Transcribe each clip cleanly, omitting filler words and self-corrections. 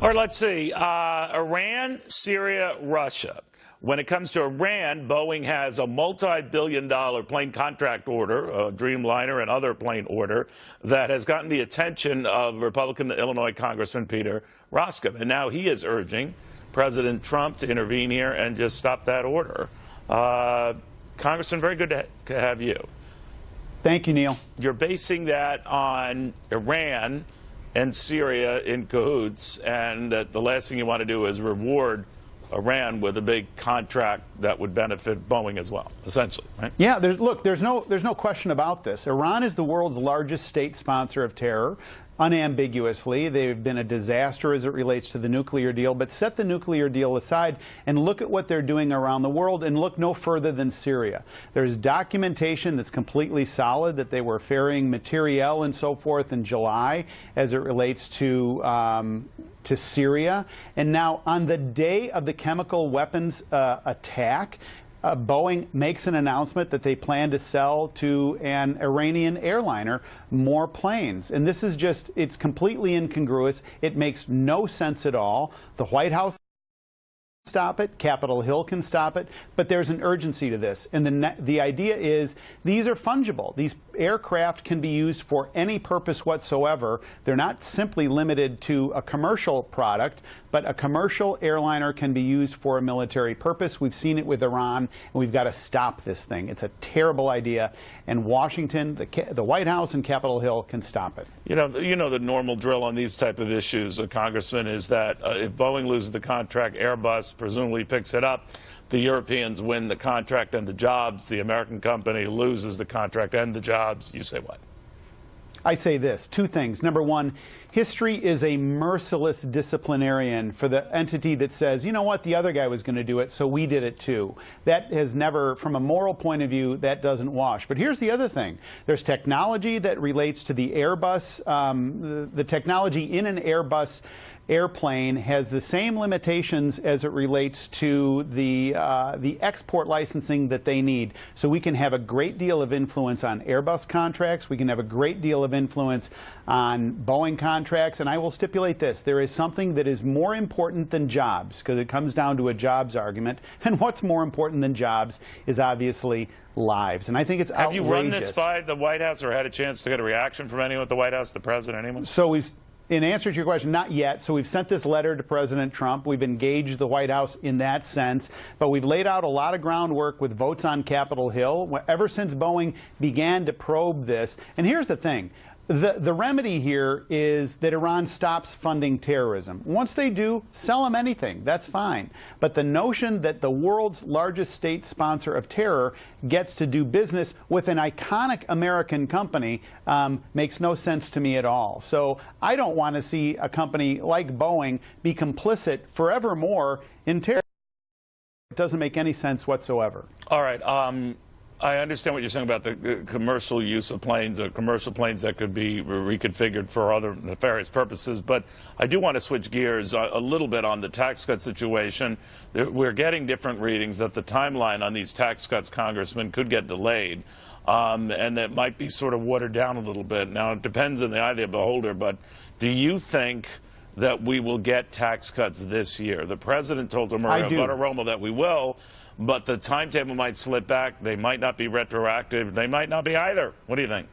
All right, let's see. Iran, Syria, Russia. When it comes to Iran, Boeing has a multi-billion-dollar plane contract order, a Dreamliner and other plane order, that has gotten the attention of Republican Illinois Congressman Peter Roskam. And now he is urging President Trump to intervene here and just stop that order. Congressman, very good to have you. Thank you, Neil. You're basing that on Iran and Syria in cahoots, and that the last thing you want to do is reward Iran with a big contract that would benefit Boeing as well, essentially, right? Yeah, there's no question about this. Iran is the world's largest state sponsor of terror. Unambiguously, they've been a disaster as it relates to the nuclear deal, but set the nuclear deal aside and look at what they're doing around the world and look no further than Syria. There's documentation that's completely solid that they were ferrying materiel and so forth in July as it relates to Syria. And now on the day of the chemical weapons attack, Boeing makes an announcement that they plan to sell to an Iranian airliner more planes. And this is just, it's completely incongruous. It makes no sense at all. The White House can stop it, Capitol Hill can stop it, but there's an urgency to this. And the idea is these are fungible. These aircraft can be used for any purpose whatsoever. They're not simply limited to a commercial product, but a commercial airliner can be used for a military purpose. We've seen it with Iran, and we've got to stop this thing. It's a terrible idea, and Washington, the White House and Capitol Hill can stop it. You know the normal drill on these type of issues, Congressman, is that if Boeing loses the contract, Airbus presumably picks it up. The Europeans win the contract and the jobs. The American company loses the contract and the jobs. You say what? I say this, two things. Number one, history is a merciless disciplinarian for the entity that says, you know what, the other guy was going to do it, so we did it too. That has never, from a moral point of view, that doesn't wash. But here's the other thing. There's technology that relates to the Airbus. The technology in an Airbus airplane has the same limitations as it relates to the export licensing that they need. So we can have a great deal of influence on Airbus contracts. We can have a great deal of influence on Boeing contracts. And I will stipulate this. There is something that is more important than jobs, because it comes down to a jobs argument. And what's more important than jobs is obviously lives. And I think it's outrageous. Have you run this by the White House or had a chance to get a reaction from anyone at the White House, the president, anyone? So in answer to your question, not yet. So we've sent this letter to President Trump. We've engaged the White House in that sense. But we've laid out a lot of groundwork with votes on Capitol Hill ever since Boeing began to probe this. And here's the thing. The remedy here is that Iran stops funding terrorism. Once they do, sell them anything. That's fine. But the notion that the world's largest state sponsor of terror gets to do business with an iconic American company makes no sense to me at all. So I don't want to see a company like Boeing be complicit forevermore in terror. It doesn't make any sense whatsoever. All right. I understand what you're saying about the commercial use of planes, or commercial planes that could be reconfigured for other nefarious purposes. But I do want to switch gears a little bit on the tax cut situation. We're getting different readings that the timeline on these tax cuts, Congressman, could get delayed, and that might be sort of watered down a little bit. Now, it depends on the eye of the beholder, but do you think that we will get tax cuts this year? The president told Maria Bartiromo that we will, but the timetable might slip back. They might not be retroactive. They might not be either. What do you think?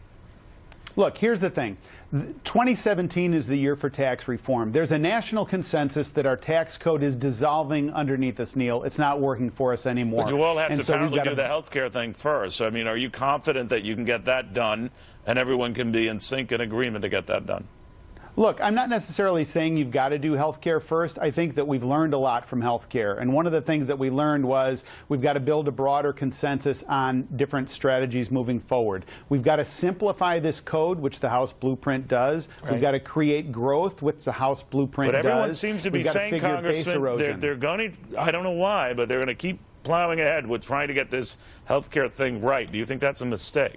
Look, here's the thing. 2017 is the year for tax reform. There's a national consensus that our tax code is dissolving underneath us, Neil. It's not working for us anymore. But you all have to apparently do the health care thing first. I mean, are you confident that you can get that done and everyone can be in sync and agreement to get that done? Look, I'm not necessarily saying you've got to do health care first. I think that we've learned a lot from health care. And one of the things that we learned was we've got to build a broader consensus on different strategies moving forward. We've got to simplify this code, which the House blueprint does. Right. We've got to create growth, which the House blueprint does. But everyone seems to be saying, Congressman, they're going to, I don't know why, but they're going to keep plowing ahead with trying to get this health care thing right. Do you think that's a mistake?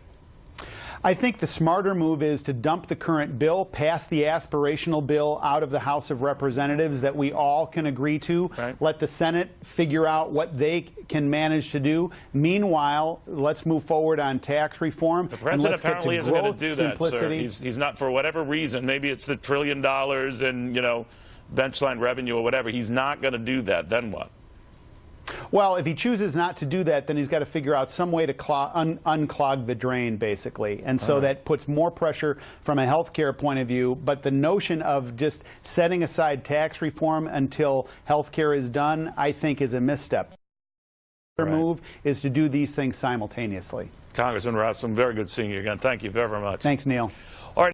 I think the smarter move is to dump the current bill, pass the aspirational bill out of the House of Representatives that we all can agree to. Right. Let the Senate figure out what they can manage to do. Meanwhile, let's move forward on tax reform. The president apparently isn't going to do that, sir. He's not, for whatever reason. Maybe it's the $1 trillion and, you know, benchline revenue or whatever. He's not going to do that. Then what? Well, if he chooses not to do that, then he's got to figure out some way to unclog the drain, basically. And so that puts more pressure from a health care point of view. But the notion of just setting aside tax reform until health care is done, I think, is a misstep. The move is to do these things simultaneously. Congressman Roskam, very good seeing you again. Thank you very much. Thanks, Neil. All right.